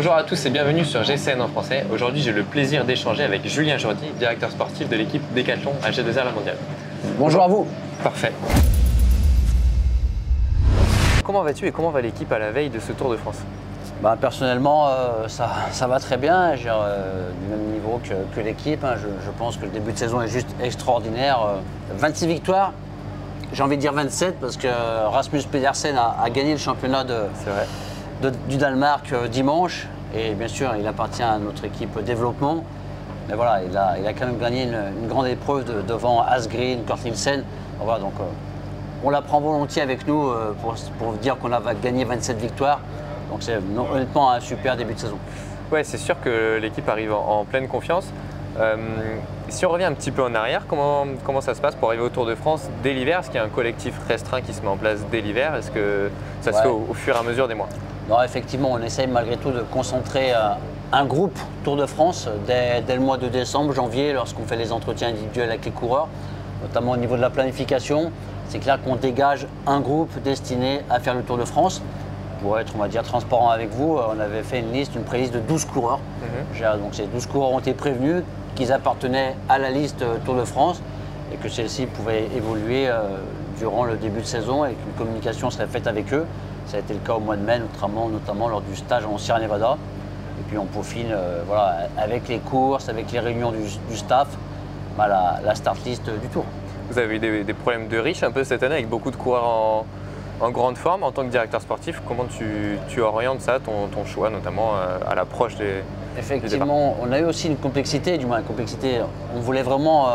Bonjour à tous et bienvenue sur GCN en français. Aujourd'hui, j'ai le plaisir d'échanger avec Julien Jourdi, directeur sportif de l'équipe Decathlon à G2R La Mondiale. Bonjour à vous. Parfait. Comment vas-tu et comment va l'équipe à la veille de ce Tour de France? Personnellement, ça va très bien, du même niveau que l'équipe. Je pense que le début de saison est juste extraordinaire. 26 victoires, j'ai envie de dire 27 parce que Rasmus Pedersen a gagné le championnat du Danemark dimanche. Et bien sûr, il appartient à notre équipe développement. Mais voilà, il a quand même gagné une grande épreuve devant Asgreen, Kurt Nielsen. Voilà, donc, on la prend volontiers avec nous pour dire qu'on a gagné 27 victoires. Donc c'est honnêtement un super début de saison. Ouais, c'est sûr que l'équipe arrive en pleine confiance. Si on revient un petit peu en arrière, comment ça se passe pour arriver au Tour de France dès l'hiver? Est-ce qu'il y a un collectif restreint qui se met en place dès l'hiver? Est-ce que ça se fait au fur et à mesure des mois? Non, effectivement, on essaye malgré tout de concentrer un groupe Tour de France dès le mois de décembre, janvier, lorsqu'on fait les entretiens individuels avec les coureurs, notamment au niveau de la planification. C'est clair qu'on dégage un groupe destiné à faire le Tour de France. Pour être, on va dire, transparent avec vous, on avait fait une préliste de 12 coureurs. Donc ces 12 coureurs ont été prévenus qu'ils appartenaient à la liste Tour de France et que celle-ci pouvait évoluer durant le début de saison et qu'une communication serait faite avec eux. Ça a été le cas au mois de mai, notamment lors du stage en Sierra Nevada. Et puis on peaufine avec les courses, avec les réunions du staff, la start list du Tour. Vous avez eu des problèmes de riches un peu cette année avec beaucoup de coureurs en grande forme. En tant que directeur sportif, comment tu orientes ça, ton choix, notamment à l'approche des Effectivement, on a eu aussi une complexité, on voulait vraiment,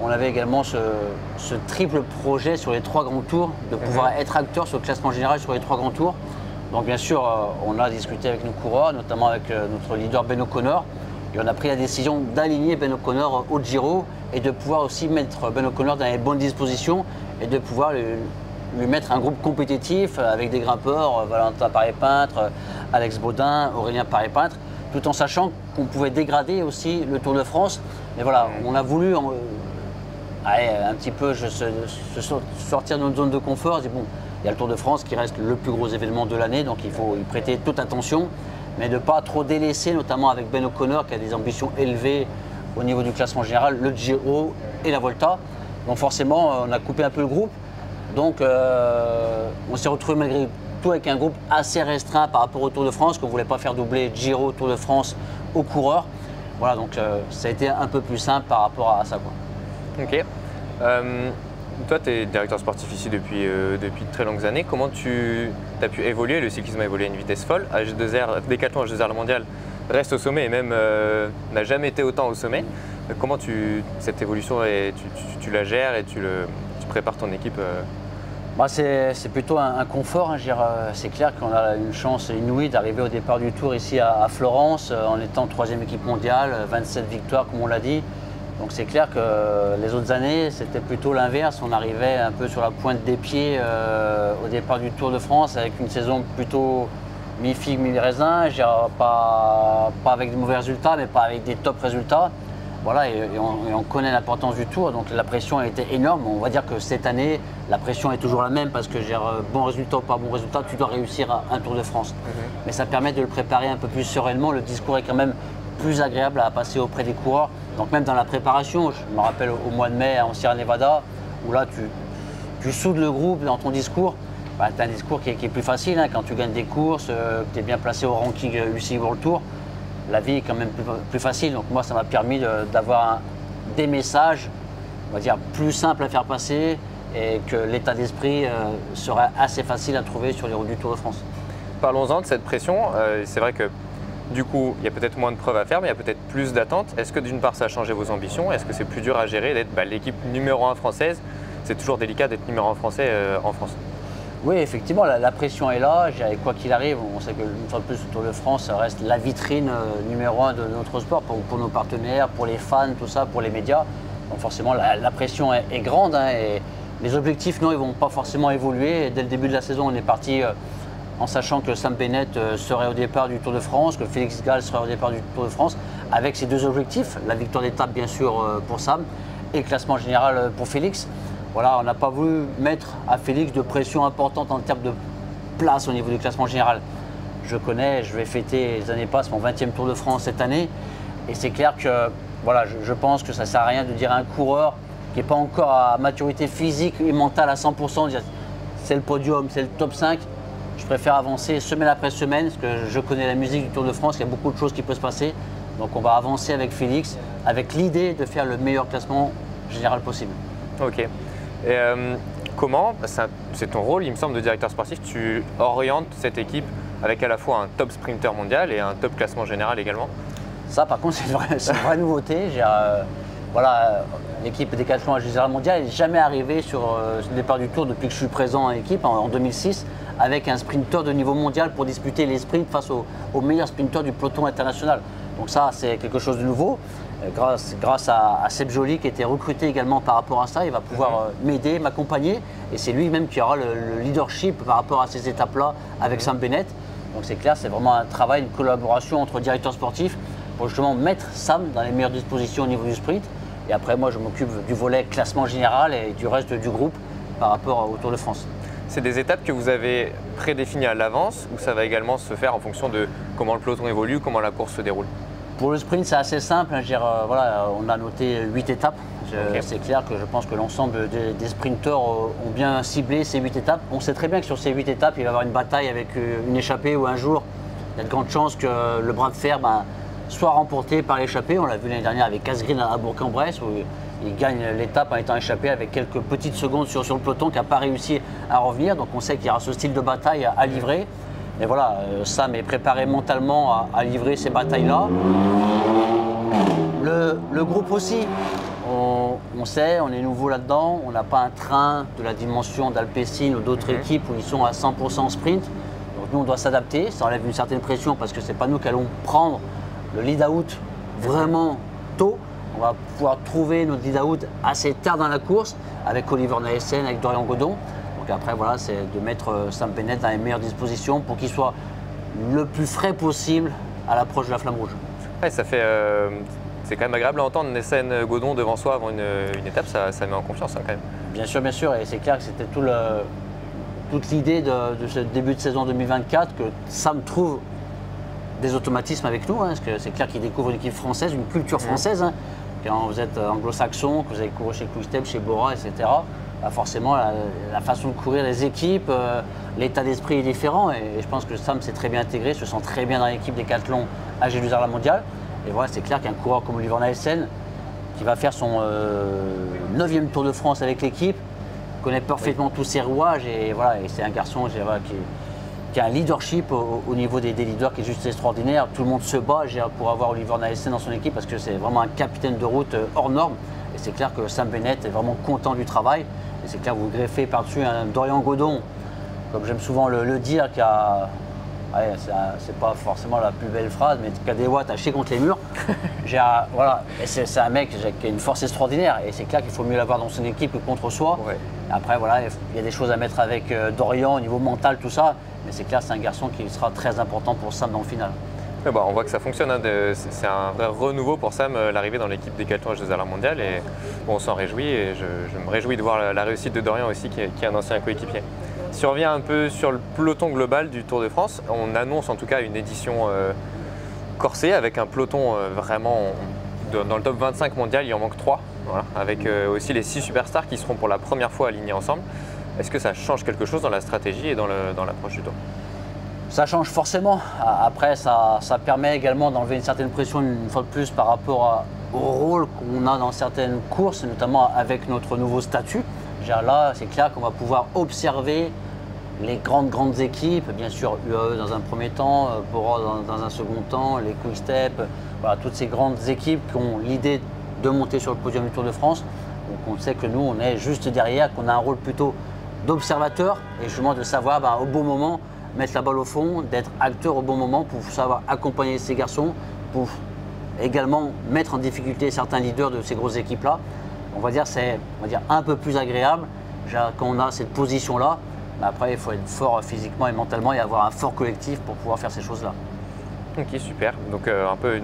on avait également ce triple projet sur les 3 grands tours, de pouvoir être acteur sur le classement général sur les 3 grands tours. Donc bien sûr, on a discuté avec nos coureurs, notamment avec notre leader Ben O'Connor, et on a pris la décision d'aligner Ben O'Connor au Giro et de pouvoir aussi mettre Ben O'Connor dans les bonnes dispositions et de pouvoir lui mettre un groupe compétitif avec des grimpeurs, Valentin Paré-Peintre, Alex Baudin, Aurélien Paré-Peintre, tout en sachant qu'on pouvait dégrader aussi le Tour de France. Mais voilà, on a voulu un petit peu sortir de notre zone de confort. Et bon, il y a le Tour de France qui reste le plus gros événement de l'année, donc il faut y prêter toute attention, mais de ne pas trop délaisser, notamment avec Ben O'Connor qui a des ambitions élevées au niveau du classement général, le Giro et la Volta. Donc forcément, on a coupé un peu le groupe. Donc on s'est retrouvé malgré tout avec un groupe assez restreint par rapport au Tour de France, qu'on ne voulait pas faire doubler Giro, Tour de France aux coureurs. Voilà, donc ça a été un peu plus simple par rapport à ça, quoi. Ok. Toi, tu es directeur sportif ici depuis de très longues années. Comment tu as pu évoluer? Le cyclisme a évolué à une vitesse folle. À G2R, Decathlon à G2R La Mondiale reste au sommet et même n'a jamais été autant au sommet. Comment cette évolution, tu la gères et tu prépares ton équipe? C'est plutôt un confort. C'est clair qu'on a une chance inouïe d'arriver au départ du Tour ici à Florence en étant 3e équipe mondiale, 27 victoires comme on l'a dit. Donc c'est clair que les autres années, c'était plutôt l'inverse. On arrivait un peu sur la pointe des pieds au départ du Tour de France avec une saison plutôt mi-figue, mi-raisin. Pas avec de mauvais résultats, mais pas avec des top résultats. Voilà, et on connaît l'importance du Tour, donc la pression a été énorme. On va dire que cette année, la pression est toujours la même parce que bon résultat ou pas bon résultat, tu dois réussir un Tour de France. Mais ça permet de le préparer un peu plus sereinement. Le discours est quand même plus agréable à passer auprès des coureurs. Donc même dans la préparation, je me rappelle au mois de mai en Sierra Nevada, où là tu soudes le groupe dans ton discours. Tu as un discours qui est plus facile quand tu gagnes des courses, que tu es bien placé au ranking UCI World Tour. La vie est quand même plus facile. Donc moi, ça m'a permis d'avoir des messages, on va dire, plus simples à faire passer et que l'état d'esprit serait assez facile à trouver sur les routes du Tour de France. Parlons-en de cette pression. C'est vrai que du coup, il y a peut-être moins de preuves à faire, mais il y a peut-être plus d'attentes. Est-ce que d'une part, ça a changé vos ambitions? Est-ce que c'est plus dur à gérer d'être l'équipe numéro 1 française? C'est toujours délicat d'être numéro 1 français en France. Oui, effectivement, la pression est là. Quoi qu'il arrive, on sait qu'une fois de plus, le Tour de France reste la vitrine numéro 1 de notre sport pour nos partenaires, pour les fans, tout ça, pour les médias. Donc forcément, la pression est grande et les objectifs, non, ils ne vont pas forcément évoluer. Et dès le début de la saison, on est parti en sachant que Sam Bennett serait au départ du Tour de France, que Félix Gall serait au départ du Tour de France, avec ces 2 objectifs, la victoire d'étape bien sûr pour Sam et le classement général pour Félix. Voilà, on n'a pas voulu mettre à Félix de pression importante en termes de place au niveau du classement général. je connais, je vais fêter, les années passent, mon 20e Tour de France cette année. Et c'est clair que voilà, je pense que ça ne sert à rien de dire à un coureur qui n'est pas encore à maturité physique et mentale à 100%, dire c'est le podium, c'est le top 5. Je préfère avancer semaine après semaine, parce que je connais la musique du Tour de France, il y a beaucoup de choses qui peuvent se passer. Donc on va avancer avec Félix, avec l'idée de faire le meilleur classement général possible. Ok. Et comment, c'est ton rôle, il me semble, de directeur sportif, tu orientes cette équipe avec à la fois un top sprinter mondial et un top classement général également? Ça, par contre, c'est une vraie nouveauté. Voilà, l'équipe Décathlon général mondial n'est jamais arrivée sur le départ du Tour depuis que je suis présent en équipe en 2006 avec un sprinter de niveau mondial pour disputer les sprints face aux meilleurs sprinters du peloton international. Donc ça, c'est quelque chose de nouveau. Grâce à Seb Joly qui a été recruté également par rapport à ça, il va pouvoir m'aider, m'accompagner. Et c'est lui-même qui aura le leadership par rapport à ces étapes-là avec Sam Bennett. Donc c'est clair, c'est vraiment un travail, une collaboration entre directeurs sportifs pour justement mettre Sam dans les meilleures dispositions au niveau du sprint. Et après, moi, je m'occupe du volet classement général et du reste du groupe par rapport au Tour de France. C'est des étapes que vous avez prédéfinies à l'avance ou ça va également se faire en fonction de comment le peloton évolue, comment la course se déroule? Pour le sprint, c'est assez simple. Voilà, on a noté 8 étapes. Okay. C'est clair que je pense que l'ensemble des sprinteurs ont bien ciblé ces 8 étapes. On sait très bien que sur ces 8 étapes, il va y avoir une bataille avec une échappée où un jour, il y a de grandes chances que le bras de fer soit remporté par l'échappée. On l'a vu l'année dernière avec Asgreen à Bourg-en-Bresse où il gagne l'étape en étant échappé avec quelques petites secondes sur le peloton qui n'a pas réussi à revenir. Donc on sait qu'il y aura ce style de bataille à livrer. Et voilà, Sam est préparé mentalement à livrer ces batailles-là. Le groupe aussi, on sait, on est nouveau là-dedans. On n'a pas un train de la dimension d'Alpecin ou d'autres équipes où ils sont à 100% sprint. Donc nous, on doit s'adapter. Ça enlève une certaine pression parce que ce n'est pas nous qui allons prendre le lead-out vraiment tôt. On va pouvoir trouver notre lead-out assez tard dans la course avec Oliver Naesen, avec Dorian Godon. Donc après, voilà, c'est de mettre Sam Bennett dans les meilleures dispositions pour qu'il soit le plus frais possible à l'approche de la flamme rouge. Ouais, ça fait, c'est quand même agréable à entendre Naesen Godon devant soi avant une étape, ça met en confiance hein, quand même. Bien sûr, et c'est clair que c'était toute l'idée de ce début de saison 2024 que Sam trouve des automatismes avec nous, hein, parce que c'est clair qu'il découvre une équipe française, une culture française. Hein. Quand vous êtes anglo-saxon, que vous avez couru chez Quick-Step, chez Bora, etc., bah forcément la façon de courir les équipes, l'état d'esprit est différent et je pense que Sam s'est très bien intégré, se sent très bien dans l'équipe Décathlon à Jérusalem Mondial. Et voilà, c'est clair qu'un coureur comme Oliver Naesen, qui va faire son 9e Tour de France avec l'équipe, connaît parfaitement tous ses rouages et voilà, et c'est un garçon qui a un leadership au niveau des leaders qui est juste extraordinaire. Tout le monde se bat pour avoir Oliver Naesen dans son équipe parce que c'est vraiment un capitaine de route hors norme. Et c'est clair que Sam Bennett est vraiment content du travail. Et c'est clair que vous greffez par-dessus un Dorian Godon, comme j'aime souvent le dire, qui a, c'est pas forcément la plus belle phrase, mais qui a des watts à chier contre les murs. Voilà, et c'est un mec qui a une force extraordinaire. Et c'est clair qu'il faut mieux l'avoir dans son équipe que contre soi. Ouais. Après, voilà, il y a des choses à mettre avec Dorian au niveau mental, tout ça. Mais c'est clair, c'est un garçon qui sera très important pour Sam dans le final. Ouais, bah, on voit que ça fonctionne, hein, c'est un vrai renouveau pour Sam, l'arrivée dans l'équipe Décathlon à Jérusalem Mondial et bon, on s'en réjouit et je me réjouis de voir la réussite de Dorian aussi qui est un ancien coéquipier. Si on revient un peu sur le peloton global du Tour de France, on annonce en tout cas une édition corsée avec un peloton vraiment dans le top 25 mondial, il en manque 3, voilà, avec aussi les 6 superstars qui seront pour la première fois alignés ensemble. Est-ce que ça change quelque chose dans la stratégie et dans l'approche du Tour? Ça change forcément. Après, ça permet également d'enlever une certaine pression une fois de plus par rapport au rôle qu'on a dans certaines courses, notamment avec notre nouveau statut. Là, c'est clair qu'on va pouvoir observer les grandes équipes, bien sûr UAE dans un premier temps, Bora dans un second temps, les Quick-Step, voilà, toutes ces grandes équipes qui ont l'idée de monter sur le podium du Tour de France. Donc on sait que nous, on est juste derrière, qu'on a un rôle plutôt d'observateur et justement de savoir au bon moment mettre la balle au fond, d'être acteur au bon moment pour savoir accompagner ces garçons, pour également mettre en difficulté certains leaders de ces grosses équipes-là. On va dire c'est un peu plus agréable quand on a cette position-là. Mais après, il faut être fort physiquement et mentalement et avoir un fort collectif pour pouvoir faire ces choses-là. Ok, super. Donc un peu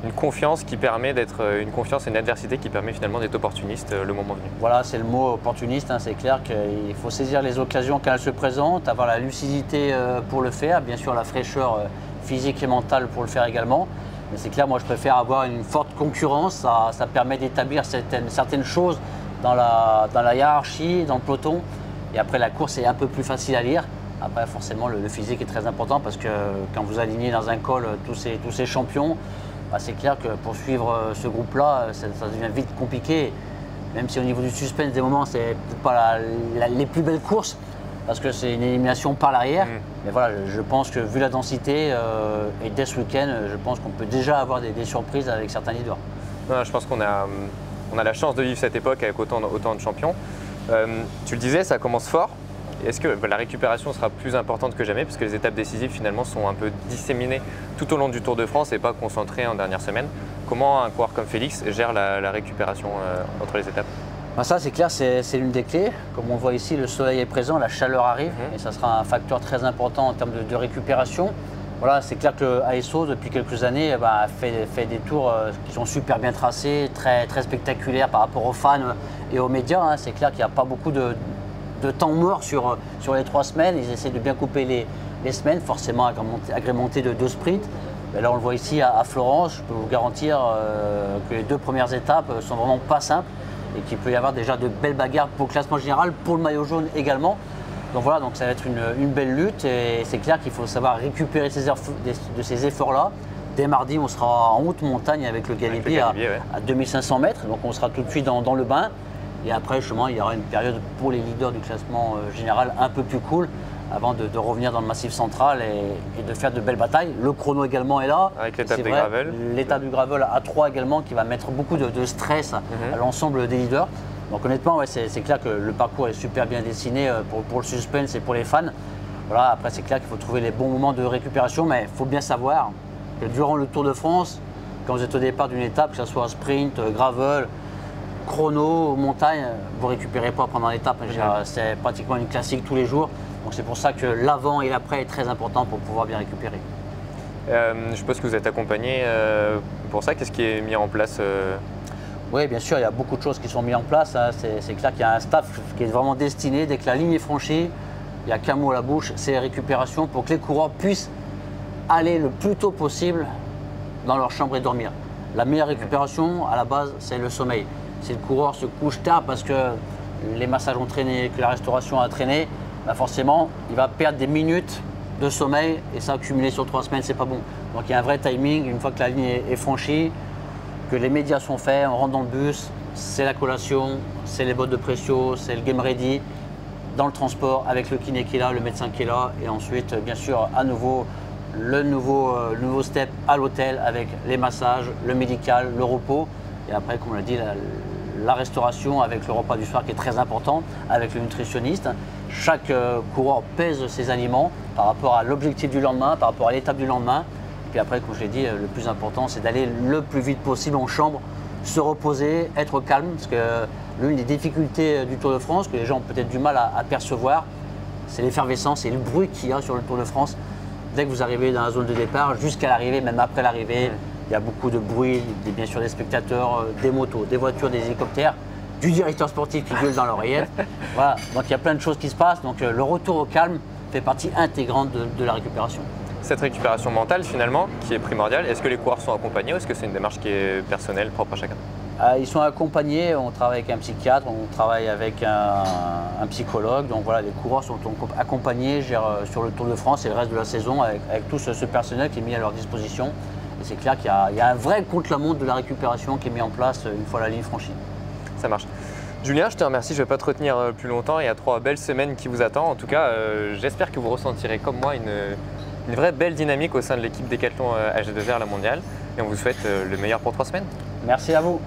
une confiance qui permet d'être une confiance et une adversité qui permet finalement d'être opportuniste le moment venu. Voilà, c'est le mot opportuniste, hein, c'est clair qu'il faut saisir les occasions quand elles se présentent, avoir la lucidité pour le faire, bien sûr la fraîcheur physique et mentale pour le faire également. Mais c'est clair, moi je préfère avoir une forte concurrence, ça permet d'établir certaines choses dans la hiérarchie, dans le peloton. Et après la course est un peu plus facile à lire. Après forcément le physique est très important parce que quand vous alignez dans un col tous ces champions, bah, c'est clair que pour suivre ce groupe-là, ça devient vite compliqué. Même si au niveau du suspense, des moments, c'est peut-être pas les plus belles courses, parce que c'est une élimination par l'arrière. Mais voilà, je pense que vu la densité, et dès ce week-end, je pense qu'on peut déjà avoir des surprises avec certains leaders. Non, je pense qu'on a la chance de vivre cette époque avec autant de champions. Tu le disais, ça commence fort. Est-ce que la récupération sera plus importante que jamais, parce que les étapes décisives finalement sont un peu disséminées tout au long du Tour de France et pas concentrées en dernière semaine? Comment un coureur comme Félix gère la récupération entre les étapes? Ben ça c'est clair, c'est l'une des clés. Comme on voit ici, le soleil est présent, la chaleur arrive et ça sera un facteur très important en termes de récupération. Voilà, c'est clair que ASO depuis quelques années fait des tours qui sont super bien tracés, très spectaculaires par rapport aux fans et aux médias. Hein. C'est clair qu'il n'y a pas beaucoup de temps mort sur les 3 semaines. Ils essaient de bien couper les semaines, forcément agrémentées de 2 sprints. Mais là, on le voit ici à Florence. Je peux vous garantir que les 2 premières étapes sont vraiment pas simples et qu'il peut y avoir déjà de belles bagarres pour le classement général, pour le maillot jaune également. Donc voilà, donc ça va être une belle lutte et c'est clair qu'il faut savoir récupérer de ces efforts-là. Dès mardi, on sera en haute montagne avec le Galibier à 2500 mètres. Donc on sera tout de suite dans le bain. Et après, justement, il y aura une période pour les leaders du classement général un peu plus cool avant de revenir dans le massif central et de faire de belles batailles. Le chrono également est là. Avec l'étape du gravel. L'étape du gravel à 3 également qui va mettre beaucoup de stress à l'ensemble des leaders. Donc honnêtement, ouais, c'est clair que le parcours est super bien dessiné pour le suspense et pour les fans. Voilà, après, c'est clair qu'il faut trouver les bons moments de récupération, mais il faut bien savoir que durant le Tour de France, quand vous êtes au départ d'une étape, que ce soit sprint, gravel, chrono, montagne, vous ne récupérez pas pendant l'étape. C'est pratiquement une classique tous les jours. Donc c'est pour ça que l'avant et l'après est très important pour pouvoir bien récupérer. Je suppose que vous êtes accompagné pour ça. Qu'est-ce qui est mis en place Oui, bien sûr, il y a beaucoup de choses qui sont mises en place. Hein. C'est clair qu'il y a un staff qui est vraiment destiné, dès que la ligne est franchie, il n'y a qu'un mot à la bouche, c'est récupération pour que les coureurs puissent aller le plus tôt possible dans leur chambre et dormir. La meilleure récupération, à la base, c'est le sommeil. Si le coureur se couche tard parce que les massages ont traîné, que la restauration a traîné, bah forcément, il va perdre des minutes de sommeil et ça accumulé sur 3 semaines, c'est pas bon. Donc il y a un vrai timing, une fois que la ligne est franchie, que les médias sont faits, on rentre dans le bus, c'est la collation, c'est les bottes de pressio, c'est le game ready, dans le transport avec le kiné qui est là, le médecin qui est là, et ensuite bien sûr à nouveau le nouveau step à l'hôtel avec les massages, le médical, le repos, et après comme on l'a dit, la restauration avec le repas du soir qui est très important, avec le nutritionniste. Chaque coureur pèse ses aliments par rapport à l'objectif du lendemain, par rapport à l'étape du lendemain. Et puis après, comme je l'ai dit, le plus important, c'est d'aller le plus vite possible en chambre, se reposer, être calme, parce que l'une des difficultés du Tour de France, que les gens ont peut-être du mal à percevoir, c'est l'effervescence et le bruit qu'il y a sur le Tour de France. Dès que vous arrivez dans la zone de départ, jusqu'à l'arrivée, même après l'arrivée, il y a beaucoup de bruit, bien sûr des spectateurs, des motos, des voitures, des hélicoptères, du directeur sportif qui gueule dans l'oreillette. Voilà, donc il y a plein de choses qui se passent. Donc le retour au calme fait partie intégrante de la récupération. Cette récupération mentale finalement, qui est primordiale, est-ce que les coureurs sont accompagnés ou est-ce que c'est une démarche qui est personnelle, propre à chacun? Ils sont accompagnés, on travaille avec un psychiatre, on travaille avec un psychologue. Donc voilà, les coureurs sont accompagnés sur le Tour de France et le reste de la saison avec tout ce personnel qui est mis à leur disposition. Et c'est clair qu'il y a un vrai contre-la-montre de la récupération qui est mis en place une fois la ligne franchie. Ça marche. Julien, je te remercie, je ne vais pas te retenir plus longtemps. Il y a 3 belles semaines qui vous attendent. En tout cas, j'espère que vous ressentirez comme moi une vraie belle dynamique au sein de l'équipe Decathlon AG2R La Mondiale. Et on vous souhaite le meilleur pour 3 semaines. Merci à vous.